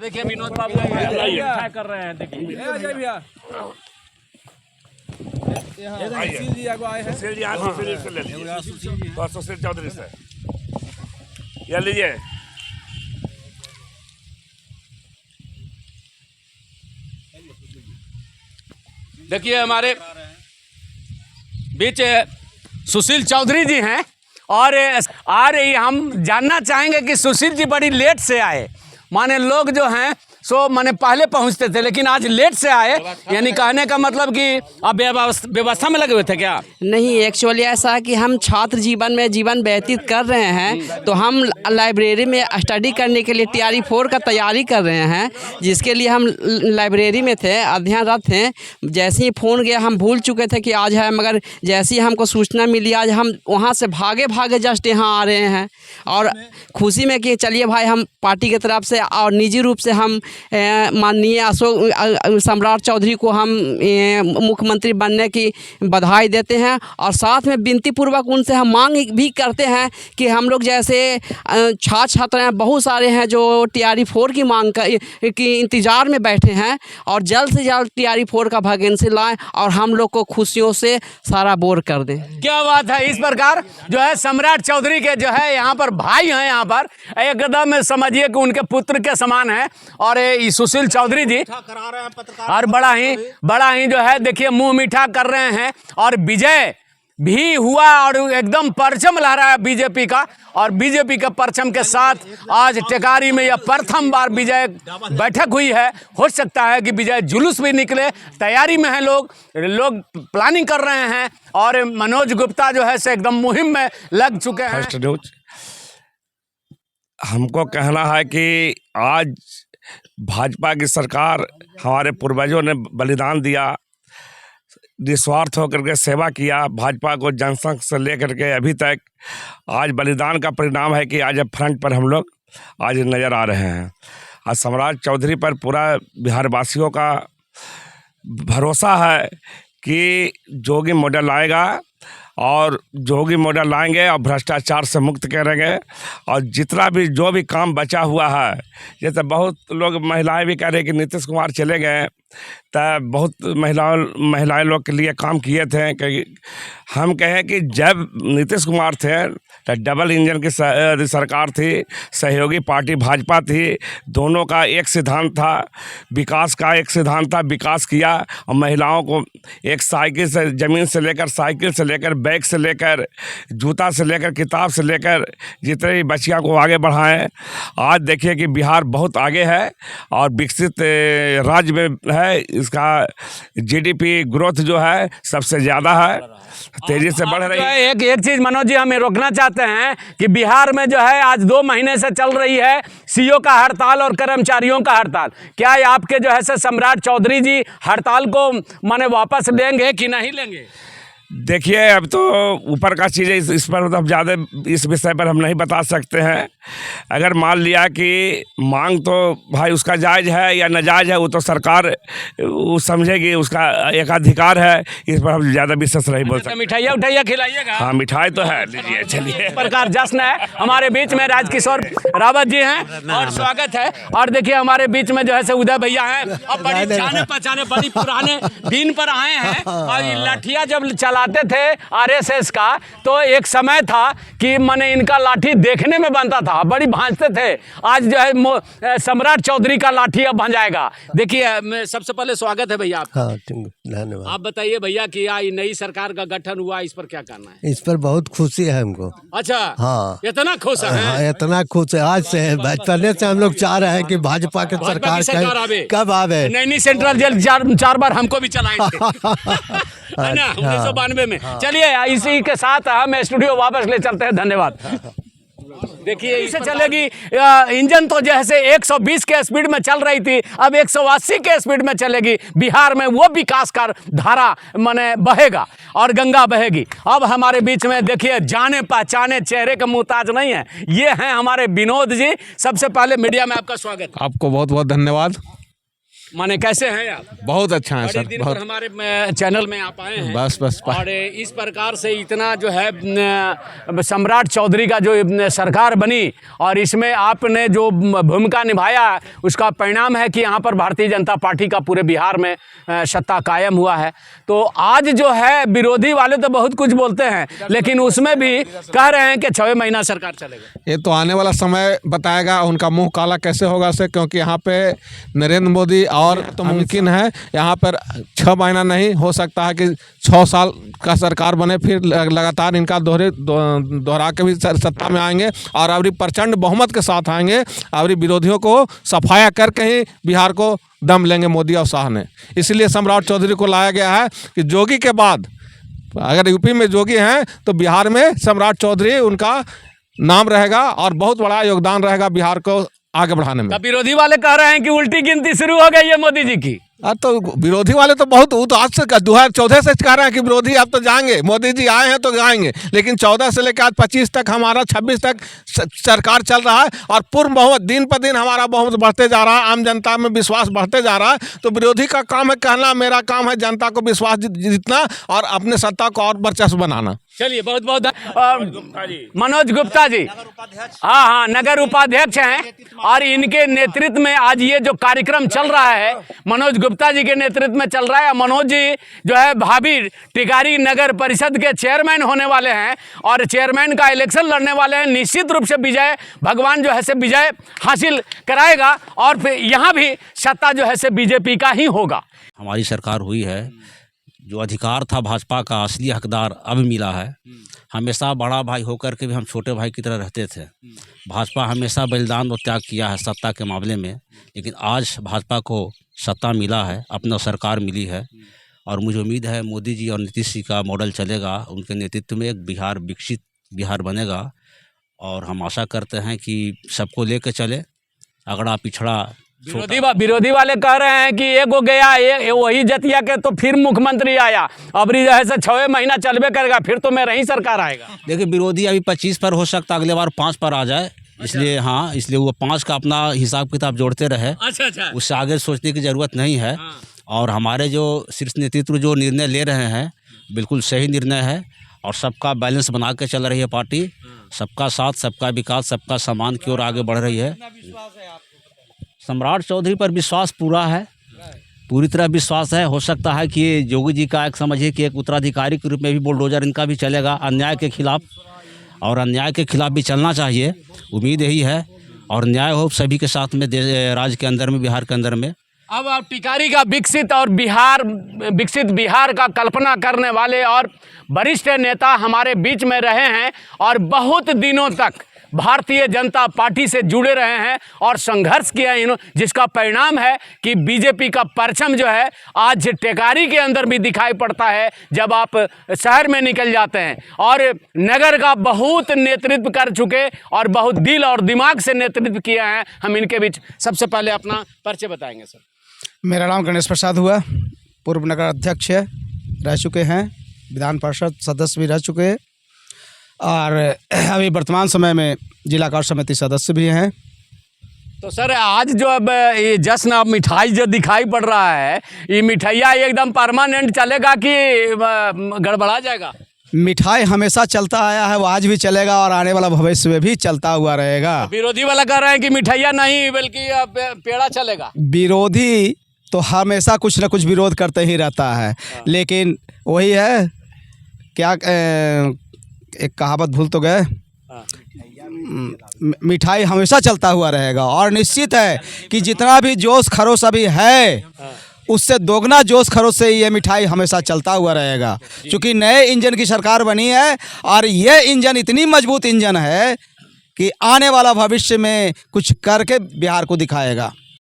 देखिए विनोद बाबू क्या कर रहे हैं, देखिए भैया सुशील जी आए हैं। सुशील जी आए, सुशील से ले लीजिए, तो सुशील चौधरी से ये लीजिए। देखिए हमारे बीच सुशील चौधरी जी हैं और हम जानना चाहेंगे कि सुशील जी बड़ी लेट से आए, माने लोग जो हैं सो माने पहले पहुंचते थे लेकिन आज लेट से आए, यानी कहने का मतलब कि अब व्यवस्था में लगे हुए थे क्या? नहीं, एक्चुअली ऐसा है कि हम छात्र जीवन में जीवन व्यतीत कर रहे हैं, तो हम लाइब्रेरी में स्टडी करने के लिए TRE 4 का तैयारी कर रहे हैं, जिसके लिए हम लाइब्रेरी में थे, अध्ययनरत थे। जैसे ही फ़ोन गया हम भूल चुके थे कि आज है, मगर जैसे ही हमको सूचना मिली आज हम वहाँ से भागे भागे जस्ट यहाँ आ रहे हैं और खुशी में कि चलिए भाई हम पार्टी की तरफ से और निजी रूप से हम माननीय अशोक सम्राट चौधरी को हम मुख्यमंत्री बनने की बधाई देते हैं और साथ में विनती पूर्वक उनसे हम मांग भी करते हैं कि हम लोग जैसे छात्र हैं बहुत सारे हैं जो TRE 4 की मांग की इंतज़ार में बैठे हैं और जल्द से जल्द TRE 4 का वैकेंसी लाएं और हम लोग को खुशियों से सारा बोर कर दें। क्या बात है। इस प्रकार जो है सम्राट चौधरी के जो है यहाँ पर भाई हैं, यहाँ पर एकदम समझिए कि उनके पुत्र के समान है और सुशील चौधरी जी और बड़ा ही जो है देखिए मुंह मीठा कर रहे हैं और विजय भी हुआ और एकदम परचम लहरा है बीजेपी का और बीजेपी के परचम के साथ आज टेकारी में यह प्रथम बार विजय बैठक हुई है। हो सकता है कि विजय जुलूस भी निकले, तैयारी में है, लोग प्लानिंग कर रहे हैं और मनोज गुप्ता जो है से एकदम मुहिम में लग चुके हैं। फर्स्ट न्यूज हमको कहना है कि आज भाजपा की सरकार, हमारे पूर्वजों ने बलिदान दिया, निस्वार्थ होकर के सेवा किया, भाजपा को जनसंघ से लेकर के अभी तक आज बलिदान का परिणाम है कि आज अब फ्रंट पर हम लोग आज नज़र आ रहे हैं। आज सम्राट चौधरी पर पूरा बिहार वासियों का भरोसा है कि जोगी मॉडल आएगा और जोगी मॉडल लाएंगे और भ्रष्टाचार से मुक्त करेंगे और जितना भी जो भी काम बचा हुआ है, जैसे बहुत लोग महिलाएं भी कह रहे हैं कि नीतीश कुमार चले गए तब बहुत महिलाएं लोग के लिए काम किए थे। कि हम कहें कि जब नीतीश कुमार थे तो डबल इंजन की सरकार थी, सहयोगी पार्टी भाजपा थी, दोनों का एक सिद्धांत था, विकास का एक सिद्धांत था, विकास किया और महिलाओं को एक साइकिल से, ज़मीन से लेकर साइकिल से लेकर बैग से लेकर जूता से लेकर किताब से लेकर जितने भी बच्चियों को आगे बढ़ाएं। आज देखिए कि बिहार बहुत आगे है और विकसित राज्य में है, इसका GDP ग्रोथ जो है सबसे ज़्यादा है, तेजी से बढ़ रही है। एक चीज मनोज जी हमें रोकना चाहते हैं कि बिहार में जो है आज 2 महीने से चल रही है CO का हड़ताल और कर्मचारियों का हड़ताल। क्या आपके जो है से सम्राट चौधरी जी हड़ताल को माने वापस लेंगे कि नहीं लेंगे? देखिए अब तो ऊपर का चीज़ है, इस पर तो हम ज़्यादा इस विषय पर हम नहीं बता सकते हैं। अगर मान लिया कि मांग तो भाई उसका जायज़ है या नाजायज़ है वो तो सरकार वो समझेगी, उसका एक अधिकार है, इस पर हम ज़्यादा विशेष नहीं बोल सकते। मिठाइयाँ खिलाइएगा? हाँ मिठाई तो है, लीजिए चलिए। इस प्रकार जश्न है। हमारे बीच में राजकिशोर रावत जी हैं और स्वागत है और देखिए हमारे बीच में जो है से उदय भैया हैं और बड़ी जाने पहचाने बड़ी पुराने दिन पर आए हैं और लाठियाँ जब चलाते थे RSS का तो एक समय था कि माने इनका लाठी देखने में बनता था, बड़ी भांजते थे। आज जो है सम्राट चौधरी का लाठी अब भंजाएगा। देखिए सबसे पहले स्वागत है भैया आपका। हाँ धन्यवाद। आप बताइए भैया कि नई सरकार का गठन हुआ, इस पर क्या करना है? इस पर बहुत खुशी है हमको। अच्छा हाँ, इतना खुश है? हाँ, इतना खुश है। आज से पहले से हम लोग चाह रहे हैं कि भाजपा की सरकार कब आवे। नहीं सेंट्रल जेल 4 बार हमको भी चलाए थे है ना 1992 में। चलिए इसी के साथ हम स्टूडियो वापस ले चलते हैं। धन्यवाद। देखिए इसे चलेगी इंजन तो जैसे 120 के स्पीड में चल रही थी, अब 180 के स्पीड में चलेगी। बिहार में वो विकास का धारा माने बहेगा और गंगा बहेगी। अब हमारे बीच में देखिए जाने पहचाने चेहरे का मुहताज नहीं है, ये हैं हमारे विनोद जी। सबसे पहले मीडिया में आपका स्वागत है। आपको बहुत बहुत धन्यवाद। माने कैसे हैं आप? बहुत अच्छा है बड़े सर, दिन बहुत। पर हमारे चैनल में आप आए हैं। बस और इस प्रकार से इतना जो है सम्राट चौधरी का जो सरकार बनी और इसमें आपने जो भूमिका निभाया उसका परिणाम है कि यहाँ पर भारतीय जनता पार्टी का पूरे बिहार में सत्ता कायम हुआ है। तो आज जो है विरोधी वाले तो बहुत कुछ बोलते हैं, लेकिन उसमें भी कह रहे हैं कि 6 महीना सरकार चलेगा। ये तो आने वाला समय बताएगा उनका मुंह काला कैसे होगा से, क्योंकि यहाँ पे नरेंद्र मोदी और तो मुमकिन है, यहाँ पर 6 महीना नहीं हो सकता है कि 6 साल का सरकार बने, फिर लगातार इनका दोहरा के भी सत्ता में आएंगे और अभी प्रचंड बहुमत के साथ आएंगे। अभी विरोधियों को सफाया करके ही बिहार को दम लेंगे मोदी और शाह ने। इसलिए सम्राट चौधरी को लाया गया है कि जोगी के बाद अगर यूपी में जोगी हैं तो बिहार में सम्राट चौधरी उनका नाम रहेगा और बहुत बड़ा योगदान रहेगा बिहार को आगे बढ़ाने में। विरोधी वाले कह रहे हैं कि उल्टी गिनती शुरू हो गई है मोदी जी की। तो विरोधी वाले तो बहुत तो आज से 2014 से कह रहे हैं कि विरोधी अब तो जाएंगे, मोदी जी आए हैं तो जाएंगे, लेकिन 14 से लेकर आज 25 तक हमारा 26 तक सरकार चल रहा है और पूर्ण बहुमत दिन पर दिन हमारा बहुमत बढ़ते जा रहा है, आम जनता में विश्वास बढ़ते जा रहा है। तो विरोधी का काम है कहना, मेरा काम है जनता को विश्वास जीतना और अपने सत्ता को और वर्चस्व बनाना। चलिए बहुत बहुत मनोज गुप्ता जी, हाँ, नगर उपाध्यक्ष हैं और इनके नेतृत्व में आज ये जो कार्यक्रम चल रहा है मनोज गुप्ता जी के नेतृत्व में चल रहा है। मनोज जी जो है भाभी टिकारी नगर परिषद के चेयरमैन होने वाले हैं और चेयरमैन का इलेक्शन लड़ने वाले हैं। निश्चित रूप से विजय भगवान जो है से विजय हासिल कराएगा और फिर यहाँ भी सत्ता जो है से बीजेपी का ही होगा। हमारी सरकार हुई है, जो अधिकार था भाजपा का असली हकदार अब मिला है। हमेशा बड़ा भाई होकर के भी हम छोटे भाई की तरह रहते थे। भाजपा हमेशा बलिदान और त्याग किया है सत्ता के मामले में, लेकिन आज भाजपा को सत्ता मिला है, अपना सरकार मिली है और मुझे उम्मीद है मोदी जी और नीतीश जी का मॉडल चलेगा। उनके नेतृत्व में एक बिहार विकसित बिहार बनेगा और हम आशा करते हैं कि सबको लेकर चले। अगड़ा पिछड़ा विरोधी वाले कह रहे हैं कि एगो गया वही जतिया के तो फिर मुख्यमंत्री आया, अब जो है 6 महीना चलबे करेगा, फिर तो मेरा ही सरकार आएगा। देखिए विरोधी अभी 25 पर हो सकता, अगले बार 5 पर आ जाए, इसलिए हाँ, इसलिए वो 5 का अपना हिसाब किताब जोड़ते रहे। अच्छा। उससे आगे सोचने की ज़रूरत नहीं है। और हमारे जो शीर्ष नेतृत्व जो निर्णय ले रहे हैं बिल्कुल सही निर्णय है और सबका बैलेंस बना के चल रही है पार्टी। सबका साथ, सबका विकास, सबका सम्मान की ओर आगे बढ़ रही है। सम्राट चौधरी पर विश्वास पूरा है, पूरी तरह विश्वास है। हो सकता है कि जोगी जी का एक समझिए कि एक उत्तराधिकारी के रूप में भी बुलडोजर इनका भी चलेगा अन्याय के खिलाफ, और अन्याय के खिलाफ भी चलना चाहिए। उम्मीद यही है और न्याय हो सभी के साथ में राज्य के अंदर में, बिहार के अंदर में। अब टिकारी का विकसित बिहार का कल्पना करने वाले और वरिष्ठ नेता हमारे बीच में रहे हैं और बहुत दिनों तक भारतीय जनता पार्टी से जुड़े रहे हैं और संघर्ष किया इन्होंने, जिसका परिणाम है कि बीजेपी का परचम जो है आज टिकारी के अंदर भी दिखाई पड़ता है जब आप शहर में निकल जाते हैं। और नगर का बहुत नेतृत्व कर चुके और बहुत दिल और दिमाग से नेतृत्व किया है। हम इनके बीच सबसे पहले अपना परिचय बताएंगे। सर, मेरा नाम गणेश प्रसाद हुआ, पूर्व नगर अध्यक्ष रह चुके हैं, विधान परिषद सदस्य भी रह चुके हैं और अभी वर्तमान समय में जिला कार्य समिति सदस्य भी हैं। तो सर आज जो अब ये जश्न अब मिठाई जो दिखाई पड़ रहा है, ये मिठाइया एकदम परमानेंट चलेगा कि गड़बड़ा जाएगा? मिठाई हमेशा चलता आया है, वो आज भी चलेगा और आने वाला भविष्य में भी चलता हुआ रहेगा। विरोधी वाला कह रहे हैं कि मिठाइया नहीं बल्कि पेड़ा चलेगा। विरोधी तो हमेशा कुछ न कुछ विरोध करते ही रहता है, लेकिन वही है क्या, एक कहावत भूल तो गए, मिठाई हमेशा चलता हुआ रहेगा। और निश्चित है कि जितना भी जोश खरोश अभी है उससे दोगुना जोश खरोश से ये मिठाई हमेशा चलता हुआ रहेगा, क्योंकि नए इंजन की सरकार बनी है और ये इंजन इतनी मजबूत इंजन है कि आने वाला भविष्य में कुछ करके बिहार को दिखाएगा।